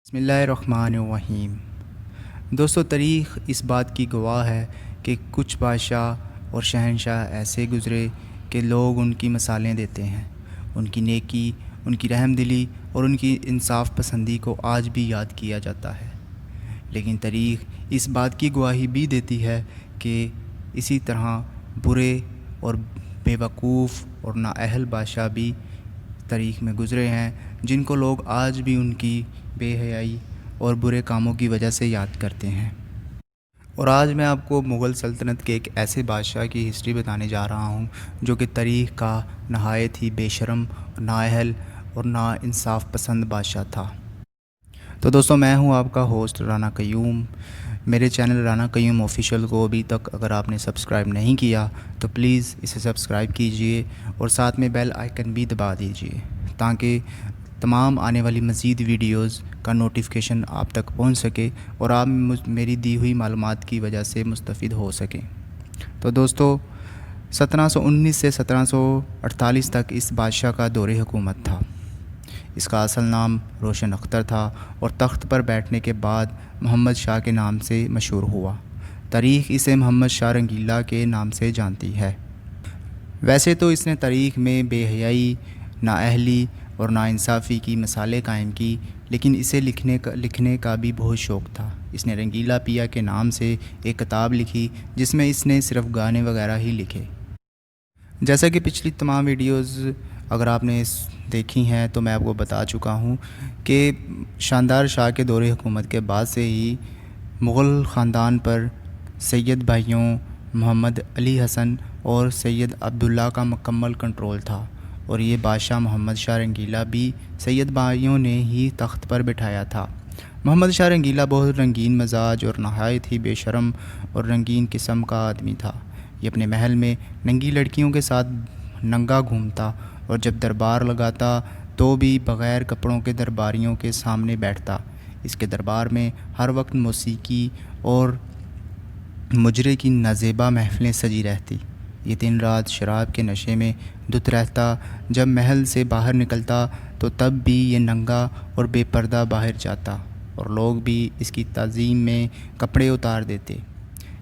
بسم اللہ الرحمن الرحیم۔ دوستو، تاریخ اس بات کی گواہ ہے کہ کچھ بادشاہ اور شہنشاہ ایسے گزرے کہ لوگ ان کی مثالیں دیتے ہیں۔ ان کی نیکی، ان کی رحم دلی اور ان کی انصاف پسندی کو آج بھی یاد کیا جاتا ہے۔ لیکن تاریخ اس بات کی گواہی بھی دیتی ہے کہ اسی طرح برے اور بے وقوف اور نااہل بادشاہ بھی تاریخ میں گزرے ہیں، جن کو لوگ آج بھی ان کی بے حیائی اور برے کاموں کی وجہ سے یاد کرتے ہیں۔ اور آج میں آپ کو مغل سلطنت کے ایک ایسے بادشاہ کی ہسٹری بتانے جا رہا ہوں جو کہ تاریخ کا نہایت ہی بے شرم، نااہل اور نا انصاف پسند بادشاہ تھا۔ تو دوستو، میں ہوں آپ کا ہوسٹ رانا قیوم۔ میرے چینل رانا قیوم آفیشیل کو ابھی تک اگر آپ نے سبسکرائب نہیں کیا تو پلیز اسے سبسکرائب کیجئے اور ساتھ میں بیل آئیکن بھی دبا دیجئے تاکہ تمام آنے والی مزید ویڈیوز کا نوٹیفیکیشن آپ تک پہنچ سکے اور آپ میری دی ہوئی معلومات کی وجہ سے مستفید ہو سکیں۔ تو دوستو، 1719 سے 1748 تک اس بادشاہ کا دور حکومت تھا۔ اس کا اصل نام روشن اختر تھا اور تخت پر بیٹھنے کے بعد محمد شاہ کے نام سے مشہور ہوا۔ تاریخ اسے محمد شاہ رنگیلا کے نام سے جانتی ہے۔ ویسے تو اس نے تاریخ میں بے حیائی، نااہلی اور ناانصافی کی مثالیں قائم کی، لیکن اسے لکھنے کا بھی بہت شوق تھا۔ اس نے رنگیلا پیا کے نام سے ایک کتاب لکھی جس میں اس نے صرف گانے وغیرہ ہی لکھے۔ جیسا کہ پچھلی تمام ویڈیوز اگر آپ نے دیکھی ہیں تو میں آپ کو بتا چکا ہوں کہ شاندار شاہ کے دور حکومت کے بعد سے ہی مغل خاندان پر سید بھائیوں محمد علی حسن اور سید عبداللہ کا مکمل کنٹرول تھا، اور یہ بادشاہ محمد شاہ رنگیلا بھی سید بھائیوں نے ہی تخت پر بٹھایا تھا۔ محمد شاہ رنگیلا بہت رنگین مزاج اور نہایت ہی بے شرم اور رنگین قسم کا آدمی تھا۔ یہ اپنے محل میں ننگی لڑکیوں کے ساتھ ننگا گھومتا اور جب دربار لگاتا تو بھی بغیر کپڑوں کے درباریوں کے سامنے بیٹھتا۔ اس کے دربار میں ہر وقت موسیقی اور مجرے کی نازیبا محفلیں سجی رہتی۔ یہ دن رات شراب کے نشے میں دھت رہتا۔ جب محل سے باہر نکلتا تو تب بھی یہ ننگا اور بے پردہ باہر جاتا اور لوگ بھی اس کی تعظیم میں کپڑے اتار دیتے۔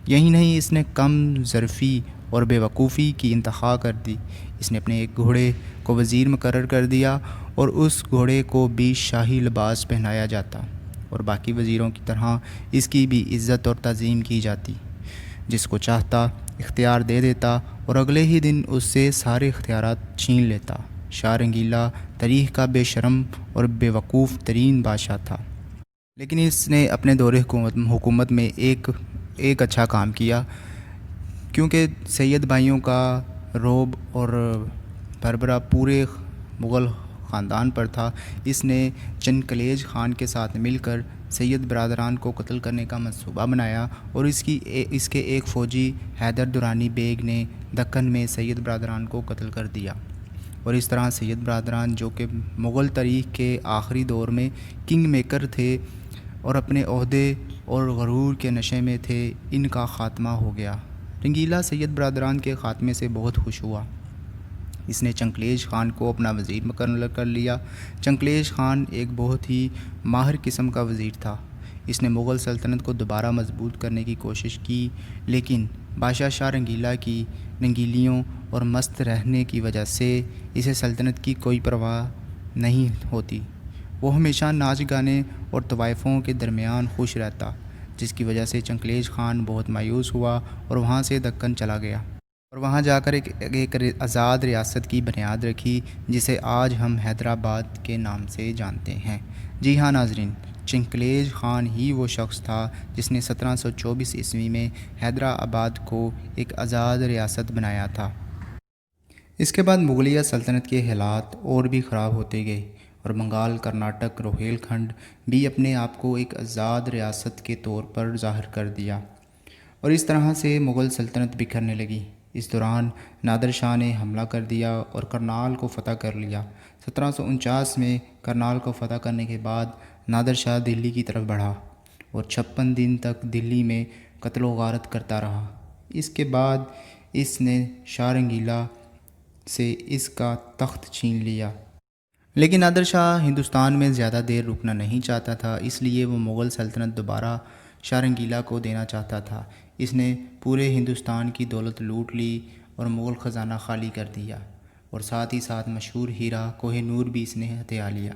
یہی نہیں، اس نے کم ظرفی اور بے وقوفی کی انتہا کر دی۔ اس نے اپنے ایک گھوڑے کو وزیر مقرر کر دیا اور اس گھوڑے کو بھی شاہی لباس پہنایا جاتا اور باقی وزیروں کی طرح اس کی بھی عزت اور تعظیم کی جاتی۔ جس کو چاہتا اختیار دے دیتا اور اگلے ہی دن اس سے سارے اختیارات چھین لیتا۔ شاہ رنگیلا تاریخ کا بے شرم اور بے وقوف ترین بادشاہ تھا، لیکن اس نے اپنے دور حکومت میں ایک اچھا کام کیا، کیونکہ سید بھائیوں کا رعب اور بھربھرا پورے مغل خاندان پر تھا۔ اس نے چنکلیج خان کے ساتھ مل کر سید برادران کو قتل کرنے کا منصوبہ بنایا اور اس کے ایک فوجی حیدر درانی بیگ نے دکن میں سید برادران کو قتل کر دیا، اور اس طرح سید برادران جو کہ مغل تاریخ کے آخری دور میں کنگ میکر تھے اور اپنے عہدے اور غرور کے نشے میں تھے، ان کا خاتمہ ہو گیا۔ رنگیلا سید برادران کے خاتمے سے بہت خوش ہوا۔ اس نے چنکلیج خان کو اپنا وزیر مقرر کر لیا۔ چنکلیج خان ایک بہت ہی ماہر قسم کا وزیر تھا۔ اس نے مغل سلطنت کو دوبارہ مضبوط کرنے کی کوشش کی، لیکن بادشاہ شاہ رنگیلا کی رنگیلیوں اور مست رہنے کی وجہ سے اسے سلطنت کی کوئی پرواہ نہیں ہوتی۔ وہ ہمیشہ ناچ گانے اور طوائفوں کے درمیان خوش رہتا، جس کی وجہ سے چنکلیج خان بہت مایوس ہوا اور وہاں سے دکن چلا گیا اور وہاں جا کر ایک آزاد ریاست کی بنیاد رکھی، جسے آج ہم حیدرآباد کے نام سے جانتے ہیں۔ جی ہاں ناظرین، چنکلیج خان ہی وہ شخص تھا جس نے 1724 عیسوی میں حیدرآباد کو ایک آزاد ریاست بنایا تھا۔ اس کے بعد مغلیہ سلطنت کے حالات اور بھی خراب ہوتے گئے اور بنگال، کرناٹک، روہیل کھنڈ بھی اپنے آپ کو ایک آزاد ریاست کے طور پر ظاہر کر دیا، اور اس طرح سے مغل سلطنت بکھرنے لگی۔ اس دوران نادر شاہ نے حملہ کر دیا اور کرنال کو فتح کر لیا۔ 1749 میں کرنال کو فتح کرنے کے بعد نادر شاہ دلی کی طرف بڑھا اور 56 دن تک دلی میں قتل و غارت کرتا رہا۔ اس کے بعد اس نے شاہ رنگیلا سے اس کا تخت چھین لیا۔ لیکن نادر شاہ ہندوستان میں زیادہ دیر رکنا نہیں چاہتا تھا، اس لیے وہ مغل سلطنت دوبارہ شاہ رنگیلا کو دینا چاہتا تھا۔ اس نے پورے ہندوستان کی دولت لوٹ لی اور مغل خزانہ خالی کر دیا، اور ساتھ ہی ساتھ مشہور ہیرا کوہ نور بھی اس نے ہتھیا لیا،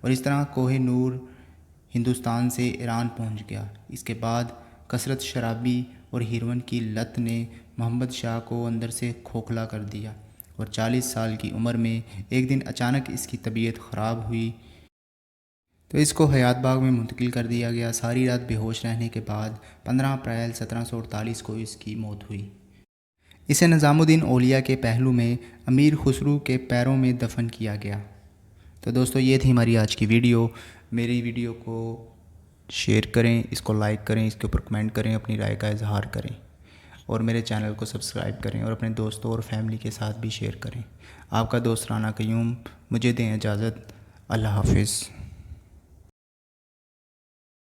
اور اس طرح کوہ نور ہندوستان سے ایران پہنچ گیا۔ اس کے بعد کثرت شرابی اور ہیروئن کی لت نے محمد شاہ کو اندر سے کھوکھلا کر دیا، اور 40 سال کی عمر میں ایک دن اچانک اس کی طبیعت خراب ہوئی تو اس کو حیات باغ میں منتقل کر دیا گیا۔ ساری رات بے ہوش رہنے کے بعد 15 اپریل 1748 کو اس کی موت ہوئی۔ اسے نظام الدین اولیاء کے پہلو میں امیر خسرو کے پیروں میں دفن کیا گیا۔ تو دوستو یہ تھی ہماری آج کی ویڈیو۔ میری ویڈیو کو شیئر کریں، اس کو لائک کریں، اس کے اوپر کمنٹ کریں، اپنی رائے کا اظہار کریں، اور میرے چینل کو سبسکرائب کریں، اور اپنے دوستوں اور فیملی کے ساتھ بھی شیئر کریں۔ آپ کا دوست رانا قیوم، مجھے دیں اجازت۔ اللہ حافظ۔